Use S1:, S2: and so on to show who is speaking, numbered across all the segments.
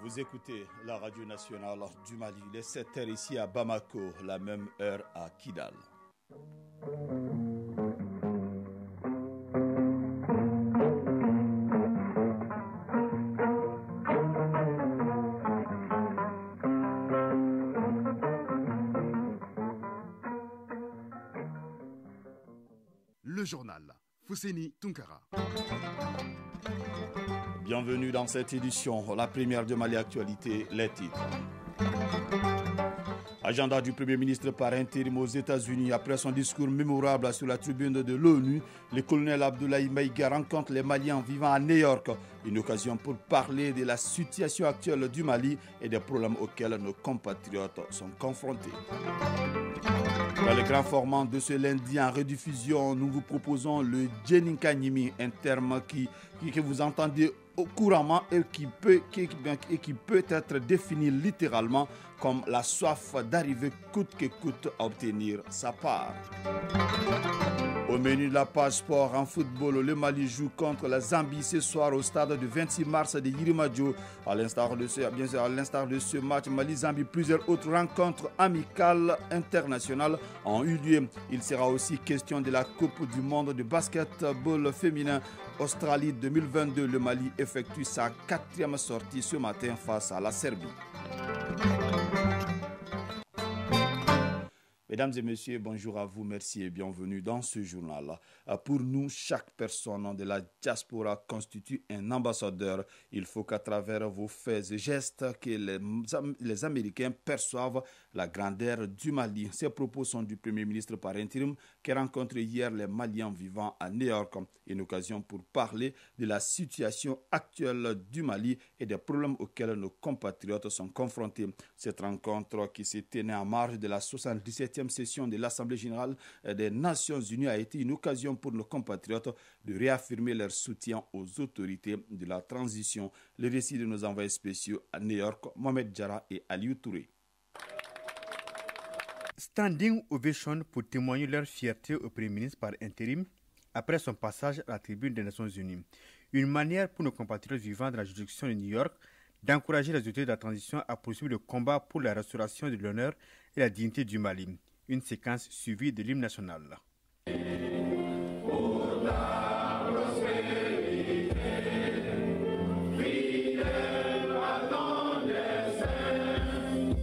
S1: Vous écoutez la radio nationale du Mali, les 7h ici à Bamako, la même heure à Kidal.
S2: Le journal Fousseni Tunkara.
S1: Bienvenue dans cette édition, la première de Mali Actualité, les titres. Agenda du Premier ministre par intérim aux États-Unis. Après son discours mémorable sur la tribune de l'ONU, le colonel Abdoulaye Maïga rencontre les Maliens vivant à New York. Une occasion pour parler de la situation actuelle du Mali et des problèmes auxquels nos compatriotes sont confrontés. Dans le grand format de ce lundi en rediffusion, nous vous proposons le Djeninkanimi, un terme que vous entendez couramment et qui peut être défini littéralement comme la soif d'arriver coûte que coûte à obtenir sa part. Au menu de la page sport en football, le Mali joue contre la Zambie ce soir au stade du 26 mars de Yirimadio. À l'instar de ce match Mali-Zambie, plusieurs autres rencontres amicales internationales ont eu lieu. Il sera aussi question de la Coupe du monde de basketball féminin Australie 2022. Le Mali effectue sa 4e sortie ce matin face à la Serbie. Mesdames et messieurs, bonjour à vous, merci et bienvenue dans ce journal. Pour nous, chaque personne de la diaspora constitue un ambassadeur. Il faut qu'à travers vos faits et gestes, que les Américains perçoivent la grandeur du Mali. Ces propos sont du Premier ministre par intérim qui a rencontré hier les Maliens vivant à New York. Une occasion pour parler de la situation actuelle du Mali et des problèmes auxquels nos compatriotes sont confrontés. Cette rencontre qui s'est tenue en marge de la 77e session de l'Assemblée générale des Nations unies a été une occasion pour nos compatriotes de réaffirmer leur soutien aux autorités de la transition. Le récit de nos envoyés spéciaux à New York, Mohamed Diarra et Aliou Touré.
S3: Standing ovation pour témoigner leur fierté au Premier ministre par intérim après son passage à la tribune des Nations unies. Une manière pour nos compatriotes vivant dans la juridiction de New York d'encourager les autorités de la transition à poursuivre le combat pour la restauration de l'honneur et la dignité du Mali. Une séquence suivie de l'hymne national.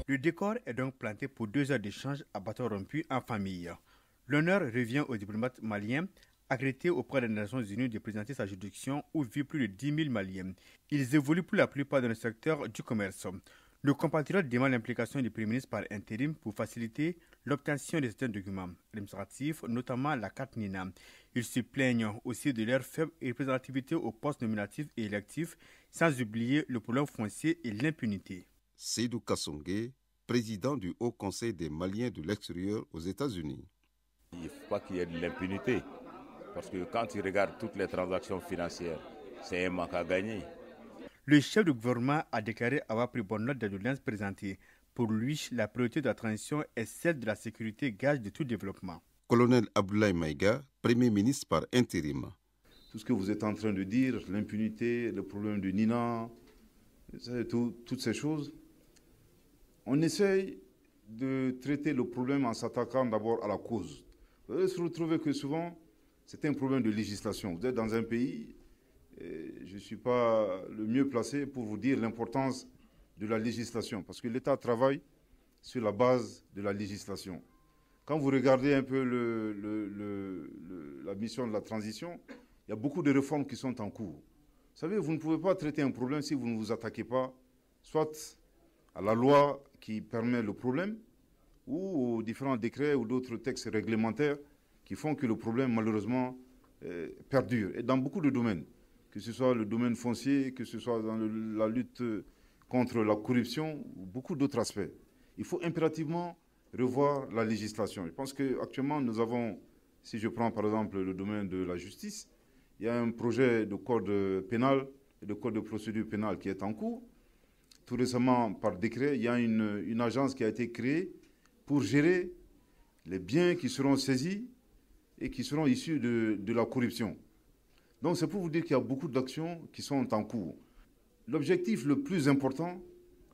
S3: Le décor est donc planté pour 2 heures d'échange à bâton rompu en famille. L'honneur revient au diplomate malien accrédité auprès des Nations Unies de présenter sa juridiction où vivent plus de 10 000 Maliens. Ils évoluent pour la plupart dans le secteur du commerce. Nos compatriotes demandent l'implication du Premier ministre par intérim pour faciliter l'obtention de certains documents administratifs, notamment la carte NINA. Ils se plaignent aussi de leur faible représentativité aux postes nominatifs et électifs, sans oublier le problème foncier et l'impunité.
S4: Seydou Kassongué, président du Haut Conseil des Maliens de l'extérieur aux États-Unis.
S5: Il ne faut pas qu'il y ait de l'impunité, parce que quand tu regardes toutes les transactions financières, c'est un manque à gagner.
S3: Le chef du gouvernement a déclaré avoir pris bonne note des doléances présentées. Pour lui, la priorité de la transition est celle de la sécurité, gage de tout développement.
S4: Colonel Abdoulaye Maïga, Premier ministre par intérim.
S6: Tout ce que vous êtes en train de dire, l'impunité, le problème de Nina, toutes ces choses, on essaye de traiter le problème en s'attaquant d'abord à la cause. Vous allez se retrouver que souvent, c'est un problème de législation. Vous êtes dans un pays, je ne suis pas le mieux placé pour vous dire l'importance de la législation, parce que l'État travaille sur la base de la législation. Quand vous regardez un peu la mission de la transition, il y a beaucoup de réformes qui sont en cours. Vous savez, vous ne pouvez pas traiter un problème si vous ne vous attaquez pas soit à la loi qui permet le problème ou aux différents décrets ou d'autres textes réglementaires qui font que le problème, malheureusement, perdure. Et dans beaucoup de domaines, que ce soit le domaine foncier, que ce soit dans la lutte contre la corruption, ou beaucoup d'autres aspects. Il faut impérativement revoir la législation. Je pense qu'actuellement, nous avons, si je prends par exemple le domaine de la justice, il y a un projet de code pénal et de code de procédure pénale qui est en cours. Tout récemment, par décret, il y a une agence qui a été créée pour gérer les biens qui seront saisis et qui seront issus de la corruption. Donc c'est pour vous dire qu'il y a beaucoup d'actions qui sont en cours. L'objectif le plus important,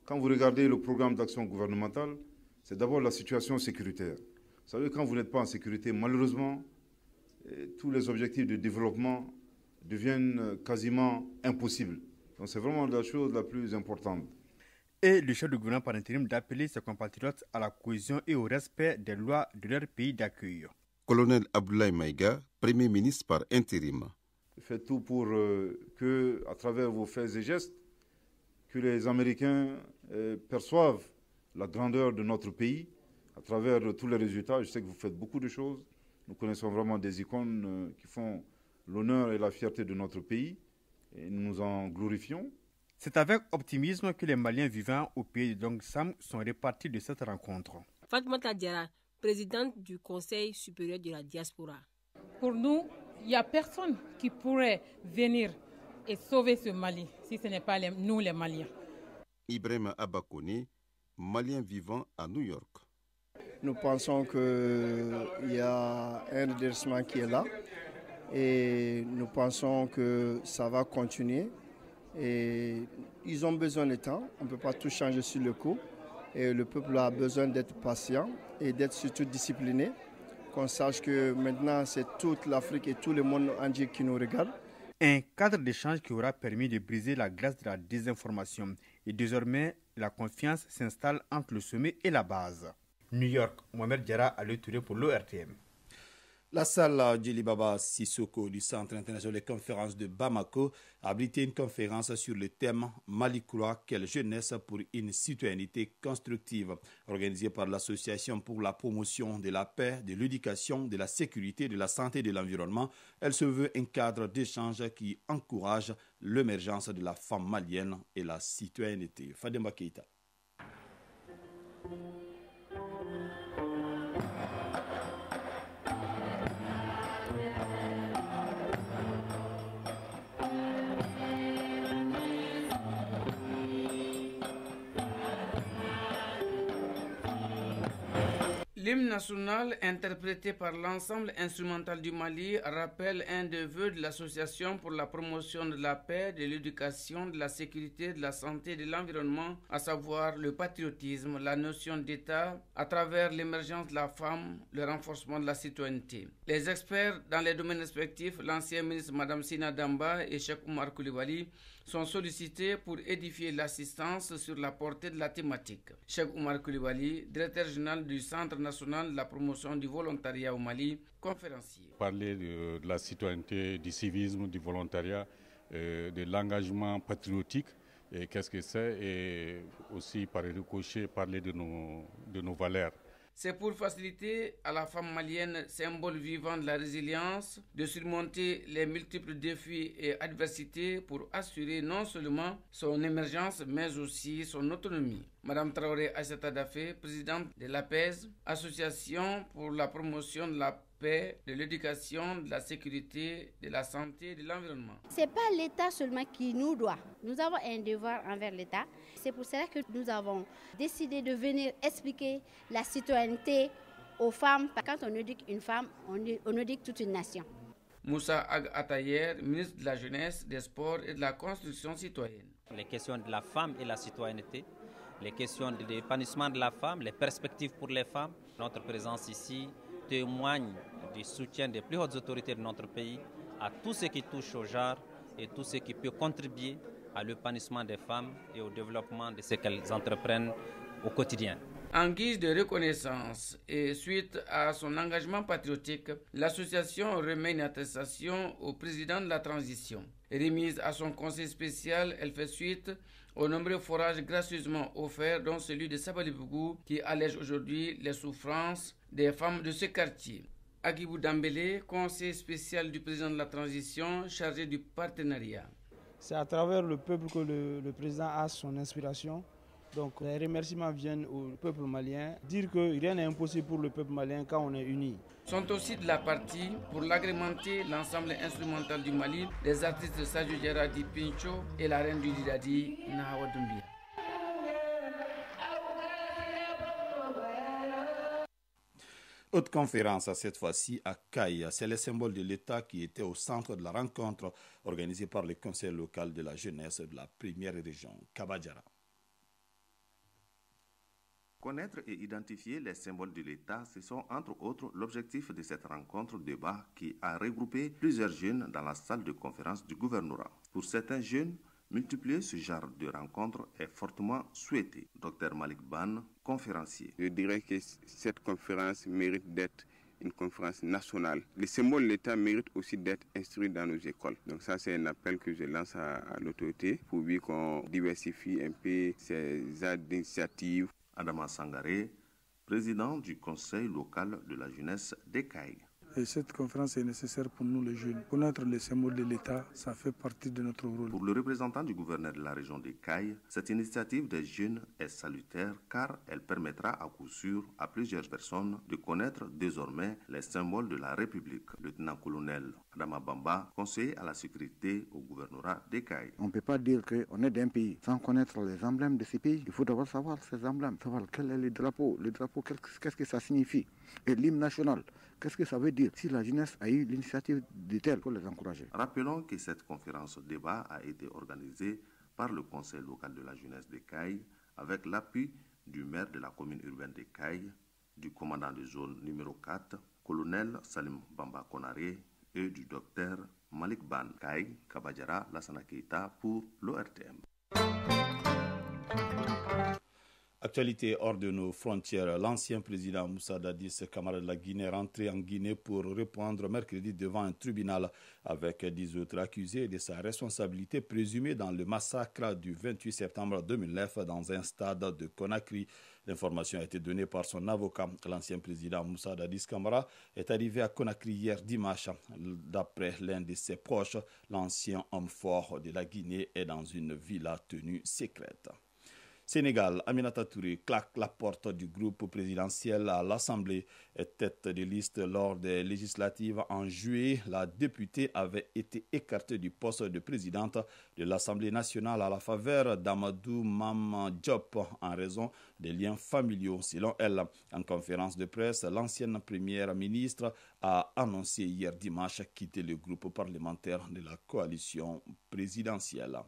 S6: Quand vous regardez le programme d'action gouvernementale, c'est d'abord la situation sécuritaire. Vous savez, quand vous n'êtes pas en sécurité, malheureusement, tous les objectifs de développement deviennent quasiment impossibles. Donc c'est vraiment la chose la plus importante.
S3: Et le chef du gouvernement par intérim d'appeler ses compatriotes à la cohésion et au respect des lois de leur pays d'accueil.
S4: Colonel Abdoulaye Maïga, Premier ministre par intérim.
S6: Faites tout pour que, à travers vos faits et gestes, que les Américains perçoivent la grandeur de notre pays à travers tous les résultats. Je sais que vous faites beaucoup de choses. Nous connaissons vraiment des icônes qui font l'honneur et la fierté de notre pays et nous nous en glorifions.
S3: C'est avec optimisme que les Maliens vivant au pays de Dong Sam sont répartis de cette rencontre.
S7: Fatoumata Diarra, présidente du Conseil supérieur de la diaspora.
S8: Pour nous, il n'y a personne qui pourrait venir et sauver ce Mali si ce n'est pas nous les Maliens.
S4: Ibrahim Abakone, Malien vivant à New York.
S9: Nous pensons qu'il y a un redressement qui est là et nous pensons que ça va continuer. Et ils ont besoin de temps, on ne peut pas tout changer sur le coup. Et le peuple a besoin d'être patient et d'être surtout discipliné. Qu'on sache que maintenant c'est toute l'Afrique et tout le monde entier qui nous regarde.
S3: Un cadre d'échange qui aura permis de briser la glace de la désinformation. Et désormais, la confiance s'installe entre le sommet et la base. New York, Mohamed Diarra a le touré pour l'ORTM.
S1: La salle Djilibaba Sissoko du Centre international de conférences de Bamako a abrité une conférence sur le thème Mali croit quelle jeunesse pour une citoyenneté constructive, organisée par l'Association pour la promotion de la paix, de l'éducation, de la sécurité, de la santé et de l'environnement. Elle se veut un cadre d'échange qui encourage l'émergence de la femme malienne et la citoyenneté. Fademba Keita.
S10: L'hymne national interprété par l'ensemble instrumental du Mali rappelle un des vœux de l'Association pour la promotion de la paix, de l'éducation, de la sécurité, de la santé et de l'environnement, à savoir le patriotisme, la notion d'État, à travers l'émergence de la femme, le renforcement de la citoyenneté. Les experts dans les domaines respectifs, l'ancien ministre Mme Sina Damba et Cheikh Oumar Koulibaly, sont sollicités pour édifier l'assistance sur la portée de la thématique. Cheikh Oumar Koulibaly, directeur général du Centre national de la promotion du volontariat au Mali, conférencier.
S11: Parler de la citoyenneté, du civisme, du volontariat, de l'engagement patriotique, et qu'est-ce que c'est, et aussi par ricochet parler de nos valeurs.
S10: C'est pour faciliter à la femme malienne, symbole vivant de la résilience, de surmonter les multiples défis et adversités pour assurer non seulement son émergence, mais aussi son autonomie. Madame Traoré Aïssata Dafé, présidente de l'APES, Association pour la promotion de la paix, de l'éducation, de la sécurité, de la santé et de l'environnement.
S12: Ce n'est pas l'État seulement qui nous doit. Nous avons un devoir envers l'État. C'est pour cela que nous avons décidé de venir expliquer la citoyenneté aux femmes. Quand on éduque une femme, on éduque toute une nation.
S10: Moussa Ag Atayer, ministre de la Jeunesse, des Sports et de la Construction citoyenne.
S13: Les questions de la femme et la citoyenneté, les questions de l'épanouissement de la femme, les perspectives pour les femmes. Notre présence ici témoigne du soutien des plus hautes autorités de notre pays à tout ce qui touche au genre et tout ce qui peut contribuer à l'épanouissement des femmes et au développement de ce qu'elles entreprennent au quotidien.
S10: En guise de reconnaissance et suite à son engagement patriotique, l'association remet une attestation au président de la transition. Remise à son conseil spécial, elle fait suite aux nombreux forages gracieusement offerts, dont celui de Sabalibougou, qui allège aujourd'hui les souffrances des femmes de ce quartier. Agibou Dambélé, conseiller spécial du président de la transition, chargé du partenariat.
S14: C'est à travers le peuple que le président a son inspiration. Donc les remerciements viennent au peuple malien. Dire que rien n'est impossible pour le peuple malien quand on est unis.
S10: Sont aussi de la partie pour l'agrémenter l'ensemble instrumental du Mali, les artistes Sadio Diarra Di Pincho et la reine du Didadi, Nahawa Doumbia.
S1: Autre conférence, cette fois-ci à Kaya. C'est le symbole de l'État qui était au centre de la rencontre organisée par le Conseil local de la jeunesse de la première région, Kabadjara.
S15: Connaître et identifier les symboles de l'État, ce sont entre autres l'objectif de cette rencontre débat qui a regroupé plusieurs jeunes dans la salle de conférence du gouvernorat. Pour certains jeunes, multiplier ce genre de rencontre est fortement souhaité. Dr Malik Ban, conférencier.
S16: Je dirais que cette conférence mérite d'être une conférence nationale. Les symboles de l'État méritent aussi d'être instruits dans nos écoles. Donc ça, c'est un appel que je lance à l'autorité pour lui qu'on diversifie un peu ces initiatives.
S15: Adama Sangaré, président du conseil local de la jeunesse d'Ekaï.
S17: Et cette conférence est nécessaire pour nous les jeunes. Connaître les symboles de l'État, ça fait partie de notre rôle.
S15: Pour le représentant du gouverneur de la région d'Ekaï, cette initiative des jeunes est salutaire car elle permettra à coup sûr à plusieurs personnes de connaître désormais les symboles de la République. Lieutenant-colonel Adama Bamba, conseiller à la sécurité au gouvernorat d'Ekaï.
S18: On ne peut pas dire qu'on est d'un pays sans connaître les emblèmes de ce pays. Il faut d'abord savoir ces emblèmes, savoir quel est le drapeau. Le drapeau, qu'est-ce que ça signifie? Et l'hymne national, qu'est-ce que ça veut dire? Si la jeunesse a eu l'initiative de telle, il faut les encourager.
S15: Rappelons que cette conférence débat a été organisée par le conseil local de la jeunesse d'Ekaï avec l'appui du maire de la commune urbaine d'Ekaï, du commandant de zone numéro 4, colonel Salim Bamba Konaré, et du docteur Malik Ban Kaï Kabadjara Lassana Keita pour l'ORTM.
S1: Actualité hors de nos frontières, l'ancien président Moussa Dadis Camara de la Guinée est rentré en Guinée pour répondre mercredi devant un tribunal avec 10 autres accusés de sa responsabilité présumée dans le massacre du 28 septembre 2009 dans un stade de Conakry. L'information a été donnée par son avocat. L'ancien président Moussa Dadis Camara est arrivé à Conakry hier dimanche. D'après l'un de ses proches, l'ancien homme fort de la Guinée est dans une villa tenue secrète. Sénégal, Aminata Touré claque la porte du groupe présidentiel à l'Assemblée. Tête de liste lors des législatives en juillet, la députée avait été écartée du poste de présidente de l'Assemblée nationale à la faveur d'Amadou Mama Diop en raison des liens familiaux. Selon elle, en conférence de presse, l'ancienne première ministre a annoncé hier dimanche quitter le groupe parlementaire de la coalition présidentielle.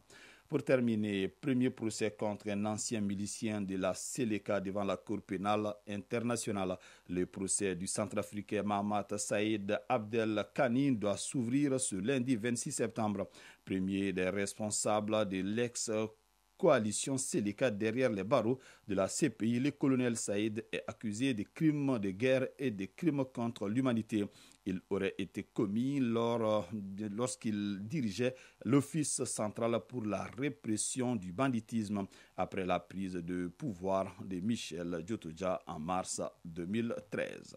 S1: Pour terminer, premier procès contre un ancien milicien de la Seleka devant la Cour pénale internationale. Le procès du centrafricain Mahamat Saïd Abdel Kani doit s'ouvrir ce lundi 26 septembre. Premier des responsables de l'ex-coalition Seleka derrière les barreaux de la CPI, le colonel Saïd est accusé de crimes de guerre et de crimes contre l'humanité. Il aurait été commis lorsqu'il dirigeait l'Office central pour la répression du banditisme après la prise de pouvoir de Michel Djotoja en mars 2013.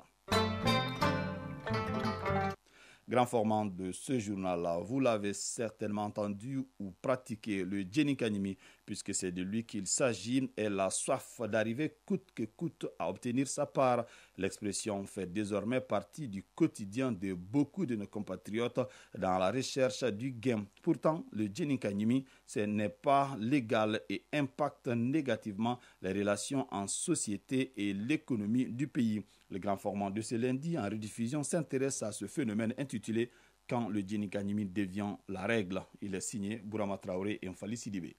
S1: Grand format de ce journal-là, vous l'avez certainement entendu ou pratiqué, le Djeninkanimi, puisque c'est de lui qu'il s'agit, et la soif d'arriver coûte que coûte à obtenir sa part. L'expression fait désormais partie du quotidien de beaucoup de nos compatriotes dans la recherche du gain. Pourtant, le Djeninkanimi, ce n'est pas légal et impacte négativement les relations en société et l'économie du pays. Le grand format de ce lundi en rediffusion s'intéresse à ce phénomène intitulé « Quand le Djeninkanimi devient la règle ». Il est signé Bourama Traoré et Mfali Sidibé.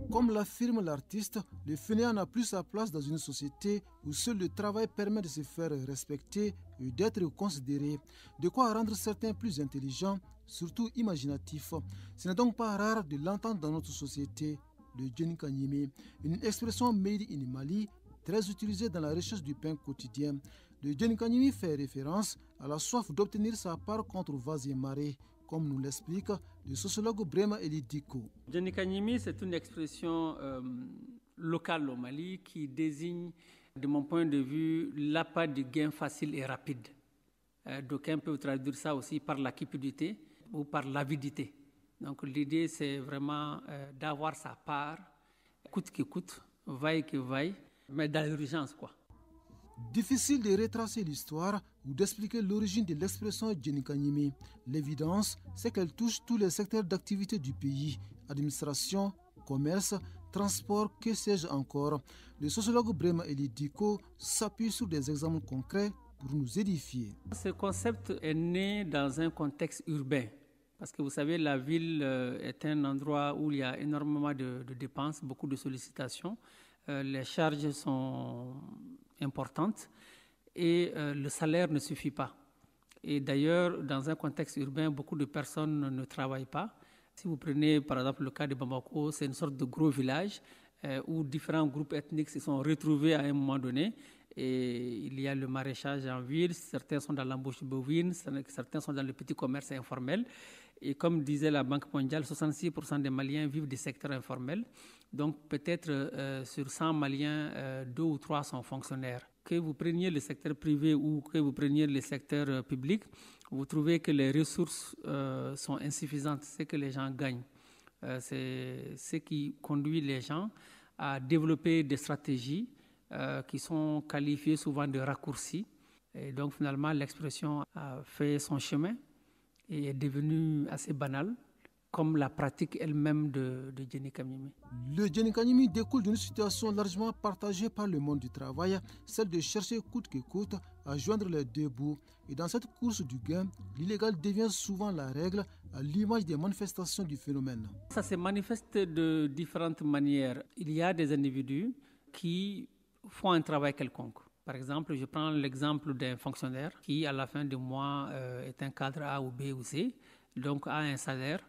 S19: Comme l'affirme l'artiste, le fainéant n'a plus sa place dans une société où seul le travail permet de se faire respecter et d'être considéré, de quoi rendre certains plus intelligents, surtout imaginatifs. Ce n'est donc pas rare de l'entendre dans notre société, le Djeninkanimi, une expression made in Mali, très utilisée dans la recherche du pain quotidien. Le Djeninkanimi fait référence à la soif d'obtenir sa part contre vents et marées, comme nous l'explique le sociologue Brema Eli Diko.
S20: Djeninkanimi, c'est une expression locale au Mali qui désigne, de mon point de vue, l'appât du gain facile et rapide. D'aucuns peuvent traduire ça aussi par la cupidité ou par l'avidité. Donc l'idée, c'est vraiment d'avoir sa part, coûte que coûte, vaille que vaille, mais dans l'urgence, quoi.
S19: Difficile de retracer l'histoire ou d'expliquer l'origine de l'expression Djeninkanimi. L'évidence, c'est qu'elle touche tous les secteurs d'activité du pays, administration, commerce, transport, que sais-je encore. Le sociologue Brema Eli Diko s'appuie sur des exemples concrets pour nous édifier.
S20: Ce concept est né dans un contexte urbain, Parce que vous savez, la ville est un endroit où il y a énormément de dépenses, beaucoup de sollicitations. Les charges sont importantes et le salaire ne suffit pas. Et d'ailleurs, dans un contexte urbain, beaucoup de personnes ne travaillent pas. Si vous prenez par exemple le cas de Bamako, c'est une sorte de gros village où différents groupes ethniques se sont retrouvés à un moment donné. Et il y a le maraîchage en ville, certains sont dans l'embauche bovine, certains sont dans le petit commerce informel. Et comme disait la Banque mondiale, 66% des Maliens vivent des secteurs informels. Donc peut-être sur 100 Maliens, 2 ou 3 sont fonctionnaires. Que vous preniez le secteur privé ou que vous preniez le secteur public, vous trouvez que les ressources sont insuffisantes, c'est que les gens gagnent. C'est ce qui conduit les gens à développer des stratégies qui sont qualifiées souvent de raccourcis. Et donc finalement, l'expression a fait son chemin et est devenue assez banale, comme la pratique elle-même de Djenikanyimi.
S19: Le Djenikanyimi découle d'une situation largement partagée par le monde du travail, celle de chercher coûte que coûte à joindre les deux bouts. Et dans cette course du gain, l'illégal devient souvent la règle, à l'image des manifestations du phénomène.
S20: Ça se manifeste de différentes manières. Il y a des individus qui font un travail quelconque. Par exemple, je prends l'exemple d'un fonctionnaire qui, à la fin du mois, est un cadre A ou B ou C, donc a un salaire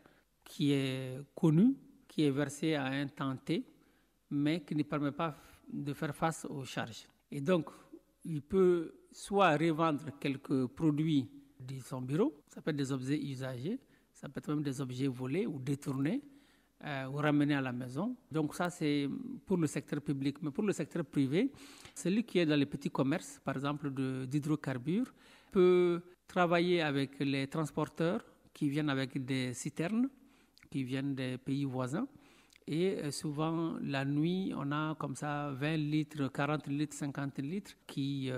S20: qui est connu, qui est versé à un temps T, mais qui ne permet pas de faire face aux charges. Et donc, il peut soit revendre quelques produits de son bureau, ça peut être des objets usagés, ça peut être même des objets volés ou détournés, ou ramenés à la maison. Donc ça, c'est pour le secteur public. Mais pour le secteur privé, celui qui est dans les petits commerces, par exemple d'hydrocarbures, peut travailler avec les transporteurs qui viennent avec des citernes, qui viennent des pays voisins. Et souvent, la nuit, on a comme ça 20 litres, 40 litres, 50 litres qui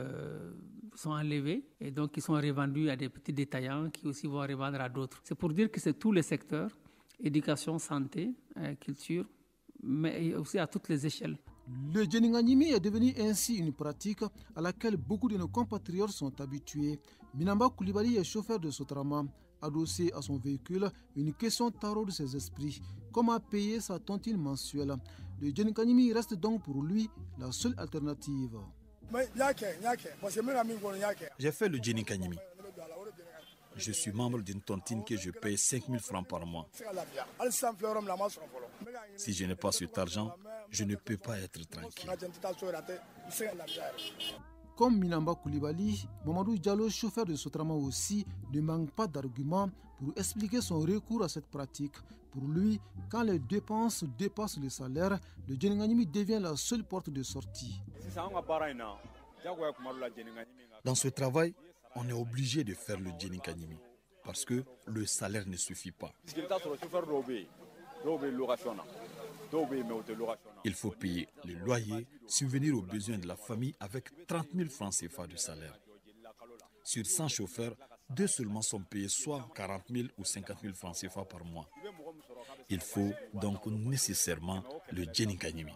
S20: sont enlevés et donc qui sont revendus à des petits détaillants qui aussi vont revendre à d'autres. C'est pour dire que c'est tous les secteurs, éducation, santé, culture, mais aussi à toutes les échelles.
S19: Le Djenikanyimi est devenu ainsi une pratique à laquelle beaucoup de nos compatriotes sont habitués. Minamba Koulibaly est chauffeur de Sotrama. Adossé à son véhicule, une question taraude ses esprits. Comment payer sa tontine mensuelle? Le Djenikanyimi reste donc pour lui la seule alternative.
S21: J'ai fait le Djenikanyimi. Je suis membre d'une tontine que je paye 5 000 francs par mois. Si je n'ai pas cet argent, je ne peux pas être tranquille.
S19: Comme Minamba Koulibaly, Mamadou Diallo, chauffeur de Sotrama aussi, ne manque pas d'arguments pour expliquer son recours à cette pratique. Pour lui, quand les dépenses dépassent le salaire, le Djenikanyimi devient la seule porte de sortie.
S21: Dans ce travail, on est obligé de faire le Djenikanyimi parce que le salaire ne suffit pas. Il faut payer le loyer, subvenir aux besoins de la famille avec 30 000 francs CFA de salaire. Sur 100 chauffeurs, 2 seulement sont payés soit 40 000 ou 50 000 francs CFA par mois. Il faut donc nécessairement le Djenikanyimi.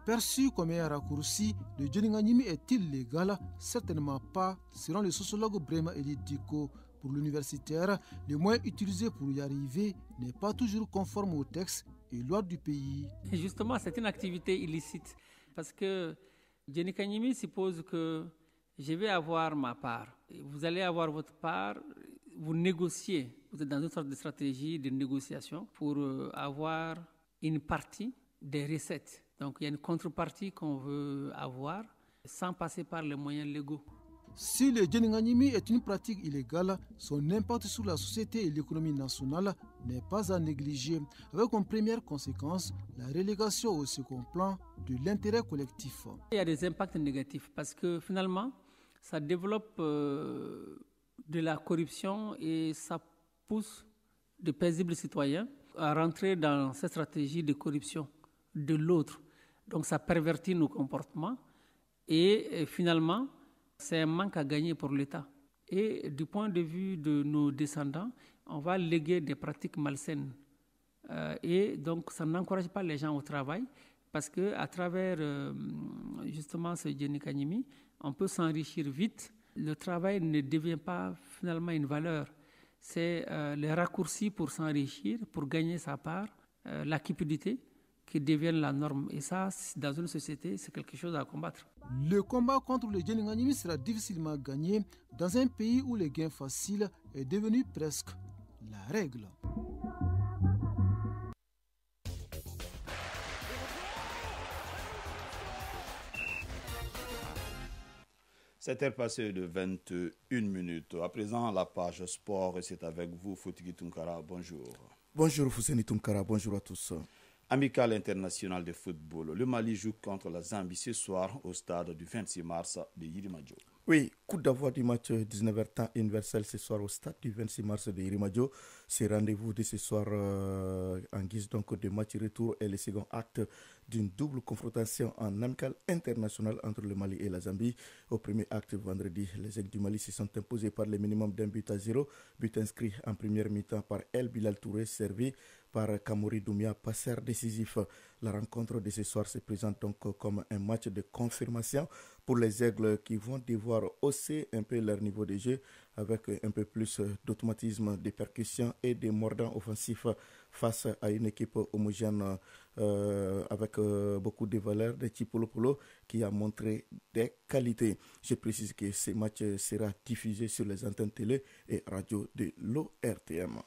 S19: Perçu comme un raccourci, le Djenikanyimi est illégal? Certainement pas, selon le sociologue Brema Elidiko. Pour l'universitaire, le moyen utilisé pour y arriver n'est pas toujours conforme aux textes et lois du pays.
S20: Et justement, c'est une activité illicite parce que Djenikanyimi suppose que je vais avoir ma part. Vous allez avoir votre part, vous négociez, vous êtes dans une sorte de stratégie de négociation pour avoir une partie des recettes. Donc il y a une contrepartie qu'on veut avoir sans passer par les moyens légaux.
S19: Si le Djenikanyimi est une pratique illégale, son impact sur la société et l'économie nationale n'est pas à négliger, avec comme première conséquence la relégation au second plan de l'intérêt collectif.
S20: Il y a des impacts négatifs parce que finalement, ça développe de la corruption et ça pousse de paisibles citoyens à rentrer dans cette stratégie de corruption de l'autre. Donc ça pervertit nos comportements et finalement, c'est un manque à gagner pour l'État. Et du point de vue de nos descendants, on va léguer des pratiques malsaines. Et donc, ça n'encourage pas les gens au travail parce qu'à travers justement ce Djenikanyimi, on peut s'enrichir vite le travail ne devient pas finalement une valeur. C'est les raccourcis pour s'enrichir, pour gagner sa part, la cupidité qui deviennent la norme. Et ça, dans une société, c'est quelque chose à combattre.
S19: Le combat contre le djinganimi sera difficilement gagné dans un pays où le gain facile est devenu presque la règle.
S1: 7h passées de 21 minutes. À présent, la page sport, et c'est avec vous, Foutigui Tunkara. Bonjour.
S2: Bonjour, Fousseni Tunkara. Bonjour à tous.
S1: Amical international de football. Le Mali joue contre la Zambie ce soir au stade du 26 mars de Yirimadio.
S2: Oui, coup d'envoi du match 19h temps universel ce soir au stade du 26 mars de Yirimadio. C'est rendez-vous de ce soir en guise donc de match retour et le second acte d'une double confrontation en amical international entre le Mali et la Zambie. Au premier acte vendredi, les Aigles du Mali se sont imposés par le minimum d'un but à 0, but inscrit en première mi-temps par El Bilal Touré, servi par Kamori Doumia, passeur décisif. La rencontre de ce soir se présente donc comme un match de confirmation pour les Aigles qui vont devoir hausser un peu leur niveau de jeu avec un peu plus d'automatisme, de percussion et de mordants offensifs face à une équipe homogène avec beaucoup de valeurs de Chipolo qui a montré des qualités. Je précise que ce match sera diffusé sur les antennes télé et radio de l'ORTM.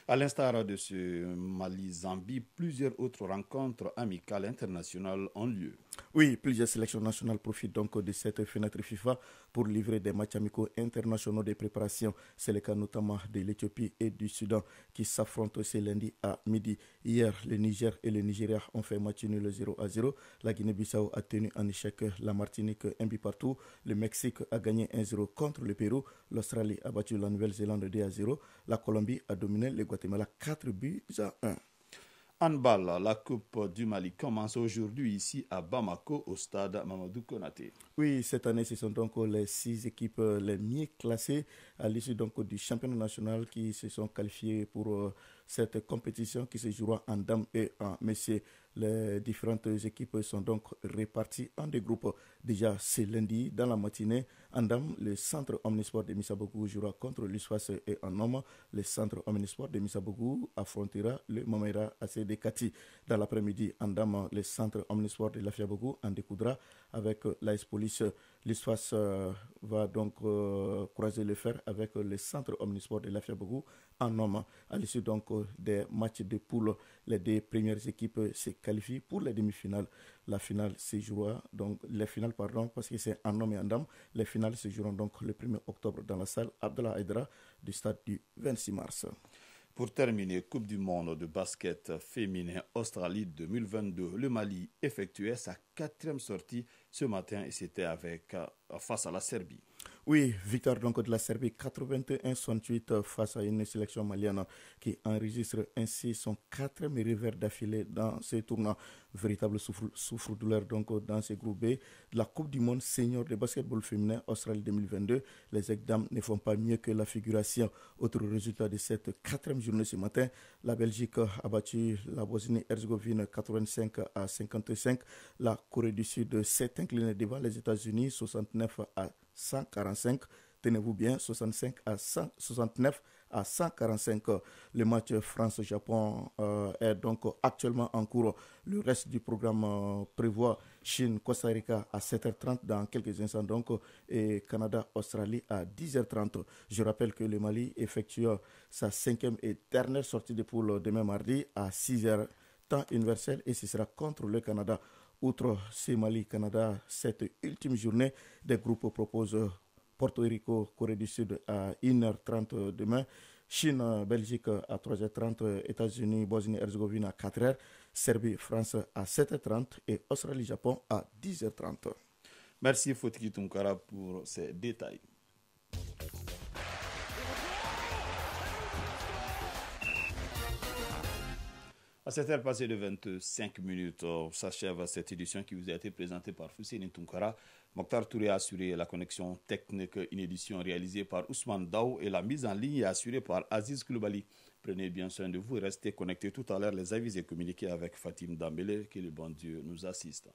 S1: À l'instar de ce Mali-Zambie, plusieurs autres rencontres amicales internationales ont lieu.
S2: Oui, plusieurs sélections nationales profitent donc de cette fenêtre FIFA pour livrer des matchs amicaux internationaux de préparation. C'est le cas notamment de l'Éthiopie et du Soudan qui s'affrontent ce lundi à midi. Hier, le Niger et le Nigeria ont fait match nul 0-0. La Guinée-Bissau a tenu en échec la Martinique un but partout. Le Mexique a gagné 1-0 contre le Pérou. L'Australie a battu la Nouvelle-Zélande 2-0. La Colombie a dominé le Guatemala 4-1.
S1: Handball, la Coupe du Mali commence aujourd'hui ici à Bamako au stade Mamadou Konaté.
S2: Oui, cette année, ce sont donc les 6 équipes les mieux classées à l'issue donc du championnat national qui se sont qualifiées pour cette compétition qui se jouera en dames et en messieurs. Les différentes équipes sont donc réparties en deux groupes. Déjà, c'est lundi, dans la matinée, en dames, le centre omnisport de Missabougou jouera contre l'USFAS et en hommes, le centre omnisport de Missabougou affrontera le Mamaïra AC de Kati. Dans l'après-midi, en dames, le centre omnisport de Lafiabougou en découdra avec l'AS Police. L'USFAS va donc croiser le fer avec le centre omnisport de Lafiabougou en hommes. À l'issue donc des matchs de poule, les deux premières équipes se qualifient pour les demi-finales. La finale se jouera donc les finales parce que c'est en hommes et en dames. Les finales se joueront donc le 1er octobre dans la salle Abdallah Haïdara du stade du 26 mars.
S1: Pour terminer, Coupe du monde de basket féminin Australie 2022, le Mali effectuait sa 4e sortie ce matin et c'était face à la Serbie.
S2: Oui, victoire donc de la Serbie 81-68 face à une sélection malienne qui enregistre ainsi son 4e revers d'affilée dans ce tournoi. Véritable souffre-douleur donc dans ce groupe B de la Coupe du monde senior de basketball féminin Australie 2022. Les Aigles ne font pas mieux que la figuration. Autre résultat de cette 4e journée ce matin, la Belgique a battu la Bosnie-Herzégovine 85-55. La Corée du Sud s'est inclinée devant les États-Unis 69-145. Tenez-vous bien, 69 à 145. Le match France-Japon est donc actuellement en cours. Le reste du programme prévoit Chine-Costa Rica à 7h30 dans quelques instants donc, et Canada-Australie à 10h30. Je rappelle que le Mali effectue sa 5e et dernière sortie de poule demain mardi à 6h temps universel et ce sera contre le Canada. Outre ce Mali-Canada, cette ultime journée, des groupes proposent Porto Rico, Corée du Sud à 1h30 demain, Chine, Belgique à 3h30, États-Unis, Bosnie-Herzégovine à 4h, Serbie, France à 7h30 et Australie-Japon à 10h30.
S1: Merci Foutigui Tunkara pour ces détails. À 7h passées de 25 minutes, s'achève cette édition qui vous a été présentée par Fousseni Tunkara. Mokhtar Touré a assuré la connexion technique, une édition réalisée par Ousmane Daou et la mise en ligne est assurée par Aziz Koulibaly. Prenez bien soin de vous et restez connectés tout à l'heure. Les avis et communiqués avec Fatim Dambélé, que le bon Dieu nous assiste.